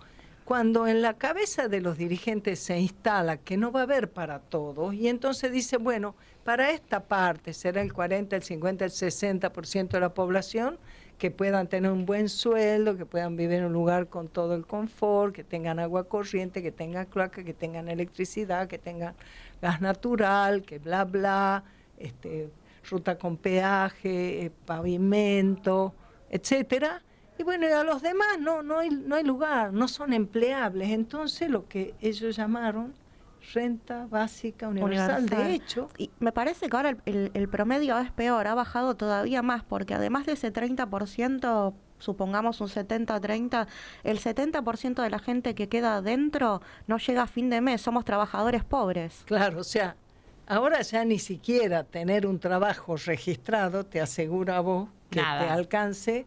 Cuando en la cabeza de los dirigentes se instala que no va a haber para todos, y entonces dice, bueno, para esta parte será el 40, el 50, el 60% de la población que puedan tener un buen sueldo, que puedan vivir en un lugar con todo el confort, que tengan agua corriente, que tengan cloaca, que tengan electricidad, que tengan gas natural, que bla, bla, ruta con peaje, pavimento, etcétera. Y bueno, y a los demás no hay lugar, no son empleables. Entonces lo que ellos llamaron renta básica universal. De hecho, y me parece que ahora el promedio es peor, ha bajado todavía más, porque además de ese 30%, supongamos un 70-30, el 70% de la gente que queda adentro no llega a fin de mes, somos trabajadores pobres. Claro, o sea, ahora ya ni siquiera tener un trabajo registrado te asegura a vos que te alcance,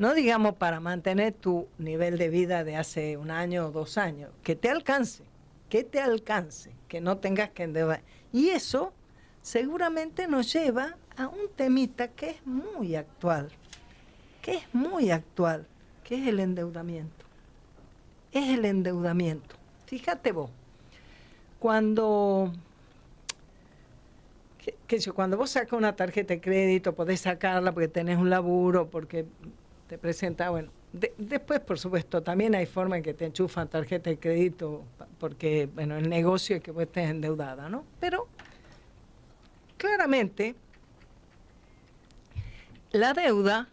no digamos para mantener tu nivel de vida de hace un año o 2 años, que te alcance, que no tengas que endeudar. Y eso seguramente nos lleva a un temita que es muy actual, que es el endeudamiento. Fíjate vos, cuando vos sacas una tarjeta de crédito, podés sacarla porque tenés un laburo, porque te presenta, bueno, después, por supuesto, también hay forma en que te enchufan tarjeta de crédito, porque, bueno, el negocio es que vos estés endeudada, ¿no? Pero, claramente, la deuda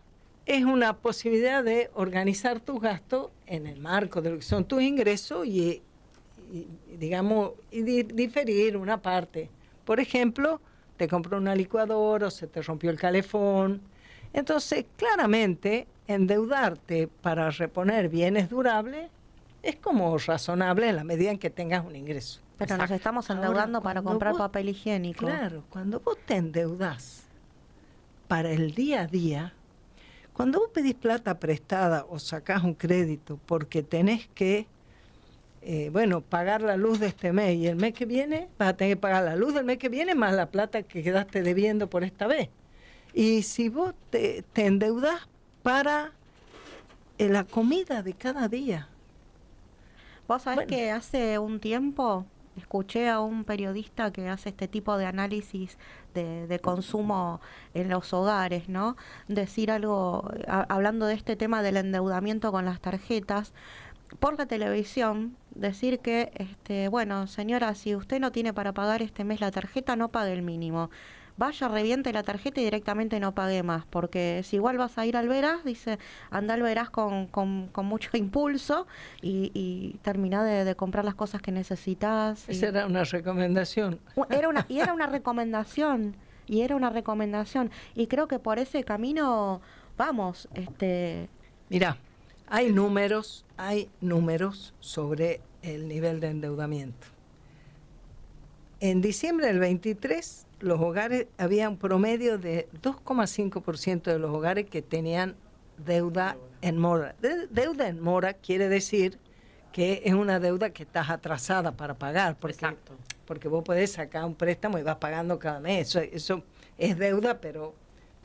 es una posibilidad de organizar tus gastos en el marco de lo que son tus ingresos y diferir una parte. Por ejemplo, te compró una licuadora o se te rompió el calefón. Entonces, claramente, endeudarte para reponer bienes durables es como razonable en la medida en que tengas un ingreso. Pero nos estamos endeudando para comprar papel higiénico. Claro, cuando vos te endeudás para el día a día, cuando vos pedís plata prestada o sacás un crédito porque tenés que, pagar la luz de este mes y el mes que viene vas a tener que pagar la luz del mes que viene más la plata que quedaste debiendo por esta vez. Y si vos te endeudás para la comida de cada día. Vos sabés que hace un tiempo escuché a un periodista que hace este tipo de análisis de consumo en los hogares, ¿no? Decir algo, hablando de este tema del endeudamiento con las tarjetas, por la televisión, decir que, señora, si usted no tiene para pagar este mes la tarjeta, no pague el mínimo. Vaya, reviente la tarjeta y directamente no pague más, porque si igual vas a ir al Veraz, dice, anda al Veraz con mucho impulso y termina de comprar las cosas que necesitas. Esa era una recomendación. Era una recomendación, y creo que por ese camino vamos. Mirá, hay números sobre el nivel de endeudamiento. En diciembre del 23, los hogares, había un promedio de 2,5% de los hogares que tenían deuda en mora. Deuda en mora quiere decir que es una deuda que estás atrasada para pagar, porque vos podés sacar un préstamo y vas pagando cada mes. Eso es deuda, pero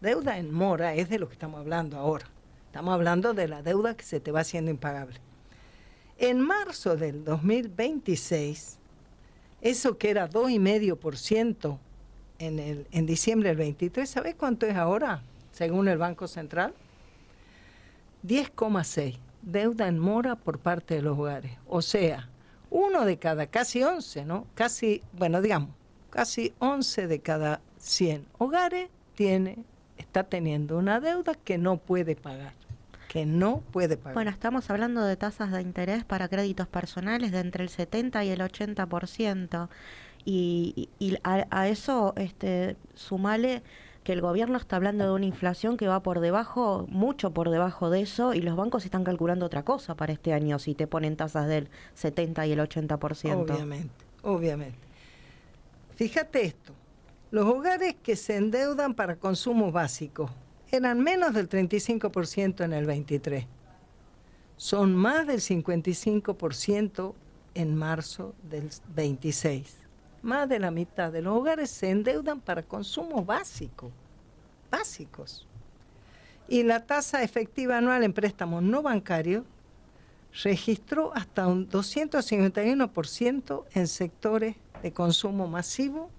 deuda en mora es de lo que estamos hablando ahora. Estamos hablando de la deuda que se te va haciendo impagable. En marzo del 2026, eso que era 2,5% en diciembre del 23, ¿sabés cuánto es ahora, según el Banco Central? 10,6%, deuda en mora por parte de los hogares. O sea, 1 de cada, casi 11, ¿no? Casi 11 de cada 100 hogares está teniendo una deuda que no puede pagar. Bueno, estamos hablando de tasas de interés para créditos personales de entre el 70 y el 80%. Y a eso sumale que el gobierno está hablando de una inflación que va por debajo, mucho por debajo de eso, y los bancos están calculando otra cosa para este año si te ponen tasas del 70 y el 80%. Obviamente. Fíjate esto, los hogares que se endeudan para consumo básico eran menos del 35% en el 23. Son más del 55% en marzo del 26. Más de la mitad de los hogares se endeudan para consumo básicos. Y la tasa efectiva anual en préstamos no bancarios registró hasta un 251% en sectores de consumo masivo.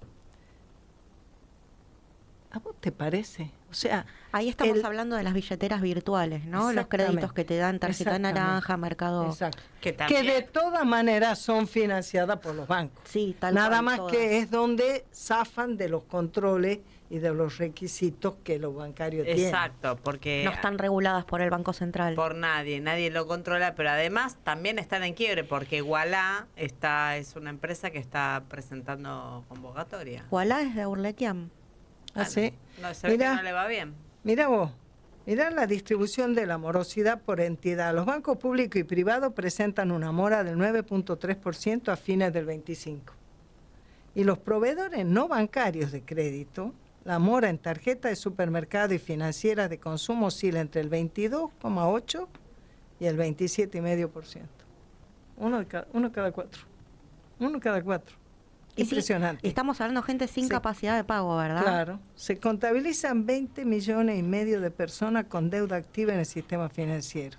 ¿A vos te parece? O sea, ahí estamos hablando de las billeteras virtuales, ¿no? Los créditos que te dan tarjeta naranja, Mercado. Exacto. Que de todas maneras son financiadas por los bancos. Sí, tal Nada cual, más todas. que es donde zafan de los controles y de los requisitos que los bancarios tienen. Exacto, porque no están reguladas por el Banco Central. Por nadie lo controla, pero además también están en quiebre porque Ualá es una empresa que está presentando convocatoria. Ualá es de Urlequiam. ¿Sí? No, se ve que no le va bien. Mira vos, mira la distribución de la morosidad por entidad. Los bancos públicos y privados presentan una mora del 9.3% a fines del 25. Y los proveedores no bancarios de crédito, la mora en tarjeta de supermercado y financieras de consumo oscila entre el 22,8% y el 27,5%. Uno cada cuatro. Impresionante. Sí, estamos hablando de gente sin capacidad de pago, ¿verdad? Claro. Se contabilizan 20,5 millones de personas con deuda activa en el sistema financiero.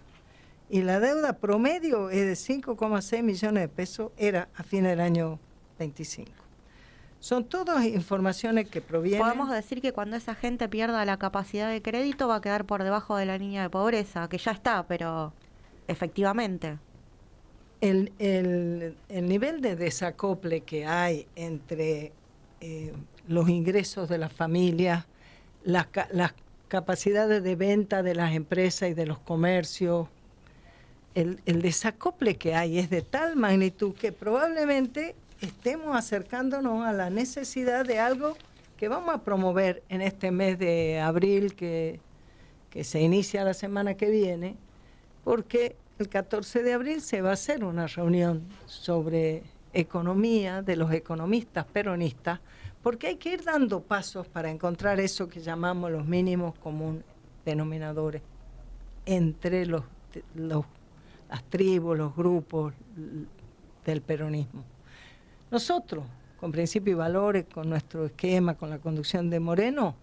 Y la deuda promedio es de 5,6 millones de pesos, era a fin del año 25. Son todas informaciones que provienen... Podemos decir que cuando esa gente pierda la capacidad de crédito va a quedar por debajo de la línea de pobreza, que ya está, pero efectivamente... El nivel de desacople que hay entre los ingresos de las familias, las capacidades de venta de las empresas y de los comercios, el desacople que hay es de tal magnitud que probablemente estemos acercándonos a la necesidad de algo que vamos a promover en este mes de abril que se inicia la semana que viene, porque el 14 de abril se va a hacer una reunión sobre economía de los economistas peronistas, porque hay que ir dando pasos para encontrar eso que llamamos los mínimos comunes denominadores entre las tribus, los grupos del peronismo. Nosotros, con Principios y Valores, con nuestro esquema, con la conducción de Moreno,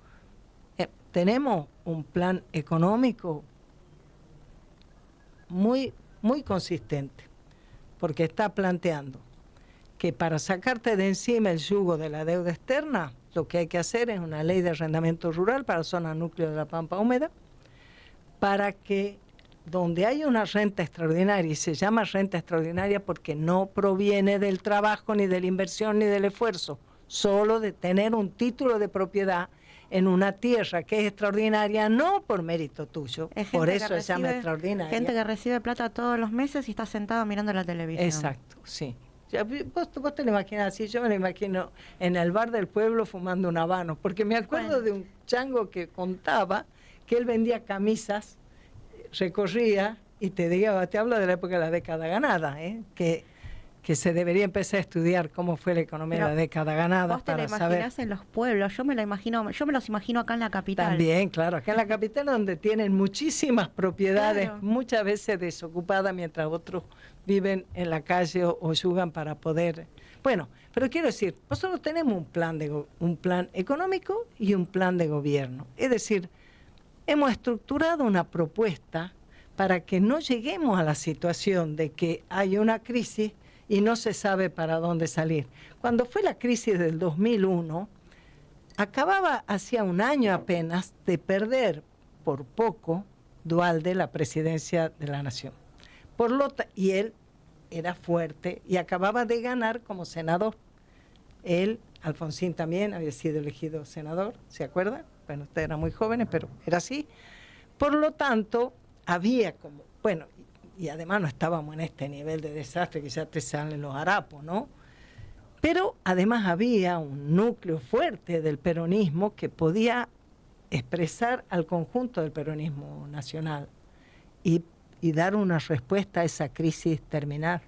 tenemos un plan económico muy consistente, porque está planteando que para sacarte de encima el yugo de la deuda externa, lo que hay que hacer es una ley de arrendamiento rural para zona núcleo de la Pampa Húmeda, para que donde hay una renta extraordinaria, y se llama renta extraordinaria porque no proviene del trabajo, ni de la inversión, ni del esfuerzo, solo de tener un título de propiedad en una tierra que es extraordinaria, no por mérito tuyo, por eso se llama extraordinaria. Gente que recibe plata todos los meses y está sentada mirando la televisión. Exacto, sí. Ya, vos te lo imaginas así, yo me lo imagino en el bar del pueblo fumando un habano, porque me acuerdo de un chango que contaba que él vendía camisas, recorría y te hablo de la época de la década ganada, que se debería empezar a estudiar cómo fue la economía de la década ganada. Vos te la imaginás en los pueblos, yo me los imagino acá en la capital. También, claro, acá en la capital donde tienen muchísimas propiedades, Claro. muchas veces desocupadas, mientras otros viven en la calle o yugan para poder... Bueno, pero quiero decir, nosotros tenemos un plan económico y un plan de gobierno. Es decir, hemos estructurado una propuesta para que no lleguemos a la situación de que hay una crisis y no se sabe para dónde salir. Cuando fue la crisis del 2001, acababa hacía un año apenas de perder por poco Duhalde la presidencia de la Nación. Y él era fuerte y acababa de ganar como senador. Él, Alfonsín también había sido elegido senador, ¿se acuerdan? Bueno, ustedes eran muy jóvenes, pero era así. Por lo tanto, había como, bueno, y además no estábamos en este nivel de desastre que ya te salen los harapos, ¿no? Pero además había un núcleo fuerte del peronismo que podía expresar al conjunto del peronismo nacional y dar una respuesta a esa crisis terminal.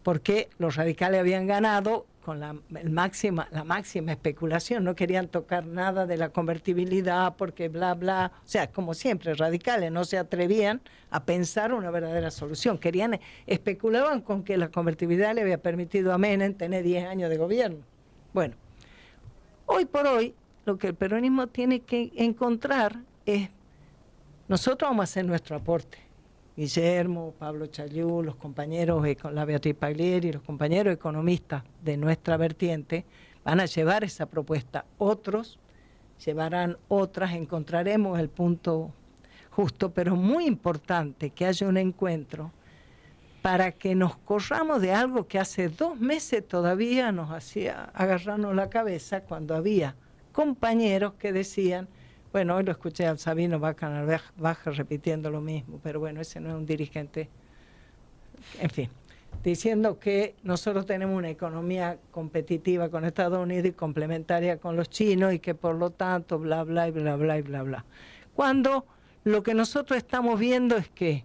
Porque los radicales habían ganado con la máxima especulación, no querían tocar nada de la convertibilidad porque bla, bla, o sea, como siempre, radicales no se atrevían a pensar una verdadera solución, especulaban con que la convertibilidad le había permitido a Menem tener 10 años de gobierno. Bueno, hoy por hoy, lo que el peronismo tiene que encontrar es, nosotros vamos a hacer nuestro aporte, Guillermo, Pablo Chayú, los compañeros, la Beatriz Paglieri, los compañeros economistas de nuestra vertiente van a llevar esa propuesta. Otros llevarán otras, encontraremos el punto justo, pero muy importante que haya un encuentro para que nos corramos de algo que hace 2 meses todavía nos hacía agarrarnos la cabeza cuando había compañeros que decían, bueno, hoy lo escuché al Sabino Baja repitiendo lo mismo, pero bueno, ese no es un dirigente. En fin, diciendo que nosotros tenemos una economía competitiva con Estados Unidos y complementaria con los chinos y que por lo tanto bla, bla, y bla, bla, y bla, bla. Cuando lo que nosotros estamos viendo es que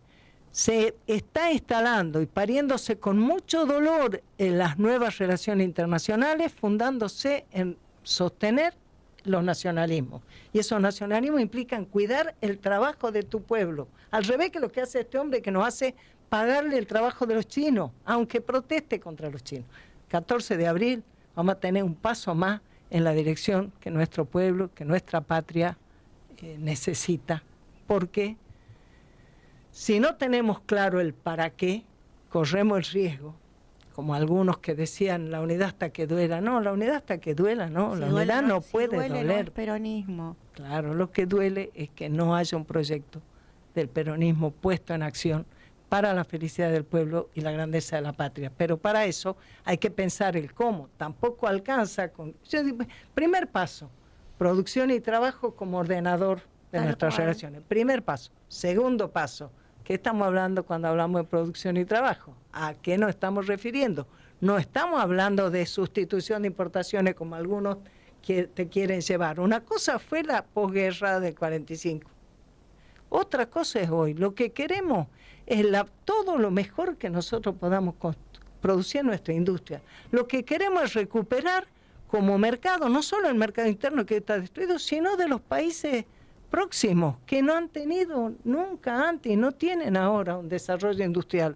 se está instalando y pariéndose con mucho dolor en las nuevas relaciones internacionales, fundándose en sostener los nacionalismos. Y esos nacionalismos implican cuidar el trabajo de tu pueblo. Al revés que lo que hace este hombre, que nos hace pagarle el trabajo de los chinos, aunque proteste contra los chinos. 14 de abril vamos a tener un paso más en la dirección que nuestro pueblo, que nuestra patria necesita. Porque si no tenemos claro el para qué, corremos el riesgo, como algunos que decían la unidad hasta que duela. No, la unidad hasta que duela, no, la unidad no puede doler. No es peronismo. Claro, lo que duele es que no haya un proyecto del peronismo puesto en acción para la felicidad del pueblo y la grandeza de la patria. Pero para eso hay que pensar el cómo. Tampoco alcanza con... Primer paso, producción y trabajo como ordenador de nuestras relaciones. Primer paso. Segundo paso, ¿qué estamos hablando cuando hablamos de producción y trabajo? ¿A qué nos estamos refiriendo? No estamos hablando de sustitución de importaciones como algunos que te quieren llevar. Una cosa fue la posguerra del 45. Otra cosa es hoy. Lo que queremos es todo lo mejor que nosotros podamos producir en nuestra industria. Lo que queremos es recuperar como mercado, no solo el mercado interno que está destruido, sino de los países próximos que no han tenido nunca antes y no tienen ahora un desarrollo industrial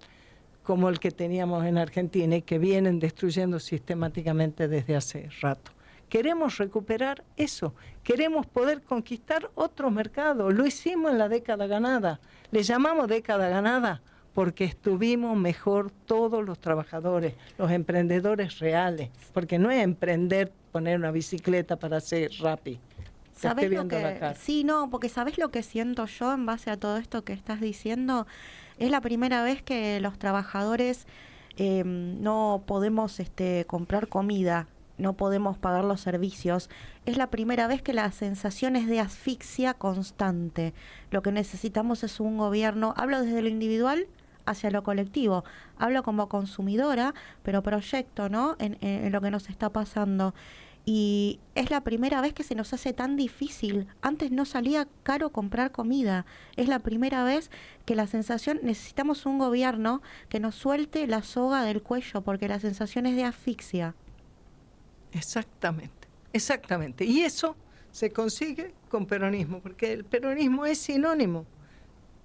como el que teníamos en Argentina y que vienen destruyendo sistemáticamente desde hace rato. Queremos recuperar eso, queremos poder conquistar otros mercados. Lo hicimos en la década ganada, le llamamos década ganada porque estuvimos mejor todos los trabajadores, los emprendedores reales, porque no es emprender, poner una bicicleta para hacer Rappi. ¿Sabes lo que? Sí, no, porque ¿sabes lo que siento yo en base a todo esto que estás diciendo? Es la primera vez que los trabajadores no podemos comprar comida, no podemos pagar los servicios. Es la primera vez que la sensación es de asfixia constante. Lo que necesitamos es un gobierno, hablo desde lo individual hacia lo colectivo, hablo como consumidora, pero proyecto, ¿no? En lo que nos está pasando. Y es la primera vez que se nos hace tan difícil. Antes no salía caro comprar comida. Es la primera vez que la sensación, necesitamos un gobierno que nos suelte la soga del cuello, porque la sensación es de asfixia. Exactamente, exactamente. Y eso se consigue con peronismo, porque el peronismo es sinónimo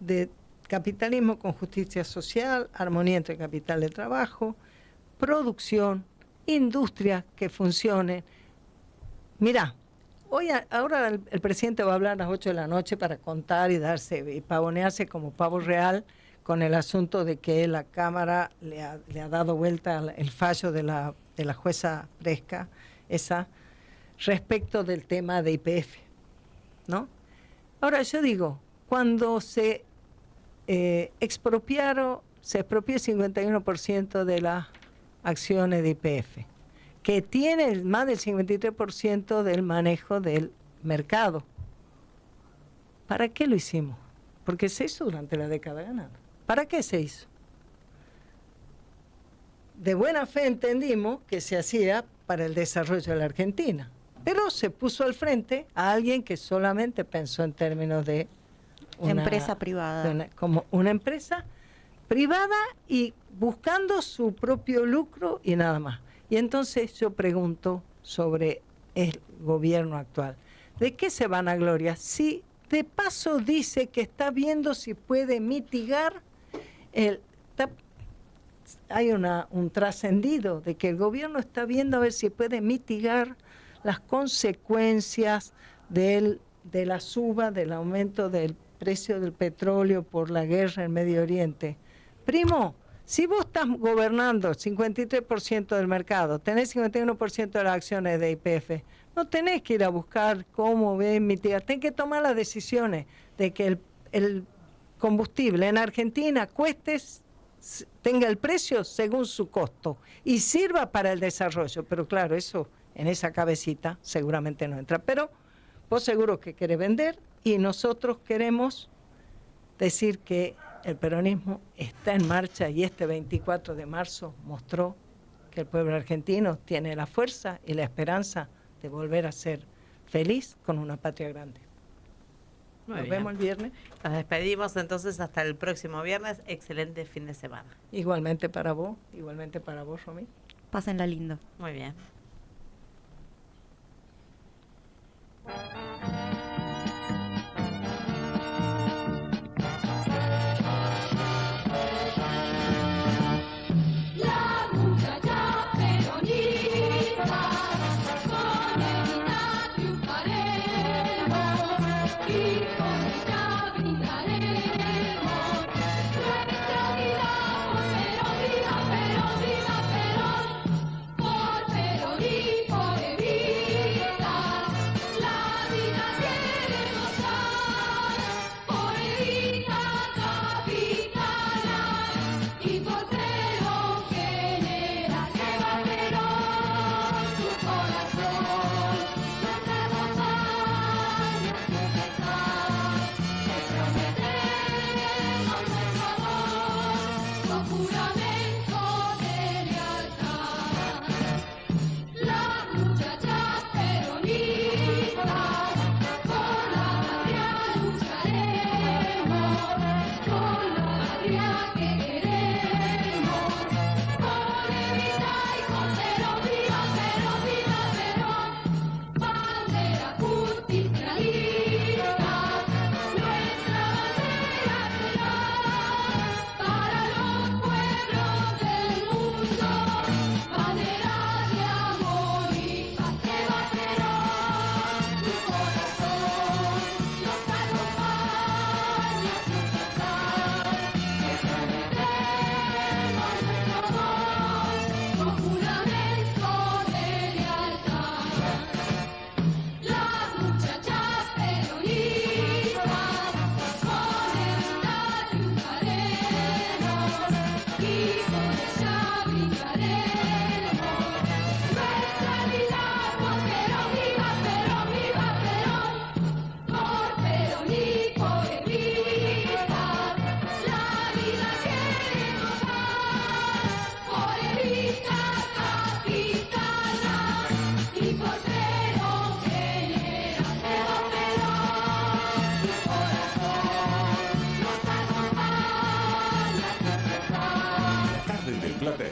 de capitalismo con justicia social, armonía entre capital de trabajo, producción, industria que funcione. Mirá, ahora el presidente va a hablar a las 8 de la noche para contar y pavonearse como pavo real con el asunto de que la Cámara le ha dado vuelta el fallo de la jueza Fresca, esa, respecto del tema de YPF, ¿no? Ahora yo digo, cuando se expropiaron se expropia el 51% de las acciones de YPF, que tiene más del 53% del manejo del mercado. ¿Para qué lo hicimos? Porque se hizo durante la década ganada. ¿Para qué se hizo? De buena fe entendimos que se hacía para el desarrollo de la Argentina, pero se puso al frente a alguien que solamente pensó en términos de una empresa privada. Como una empresa privada y buscando su propio lucro y nada más. Y entonces yo pregunto sobre el gobierno actual. ¿De qué se van a gloria? Si de paso dice que está viendo si puede mitigar hay un trascendido de que el gobierno está viendo a ver si puede mitigar las consecuencias de la suba, del aumento del precio del petróleo por la guerra en Medio Oriente. Primo, si vos estás gobernando el 53% del mercado, tenés 51% de las acciones de YPF, no tenés que ir a buscar cómo mitigar, tenés que tomar las decisiones de que el combustible en Argentina tenga el precio según su costo y sirva para el desarrollo. Pero claro, eso en esa cabecita seguramente no entra. Pero vos seguro que querés vender y nosotros queremos decir que el peronismo está en marcha y este 24 de marzo mostró que el pueblo argentino tiene la fuerza y la esperanza de volver a ser feliz con una patria grande. Nos vemos el viernes. Nos despedimos entonces hasta el próximo viernes. Excelente fin de semana. Igualmente para vos, Romy. Pásenla lindo. Muy bien.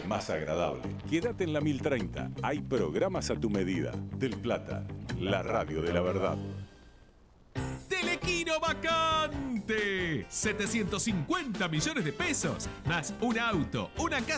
Más agradable. Quédate en la 1030. Hay programas a tu medida. Del Plata, la radio de la verdad. Telequino vacante. 750 millones de pesos. Más un auto, una casa.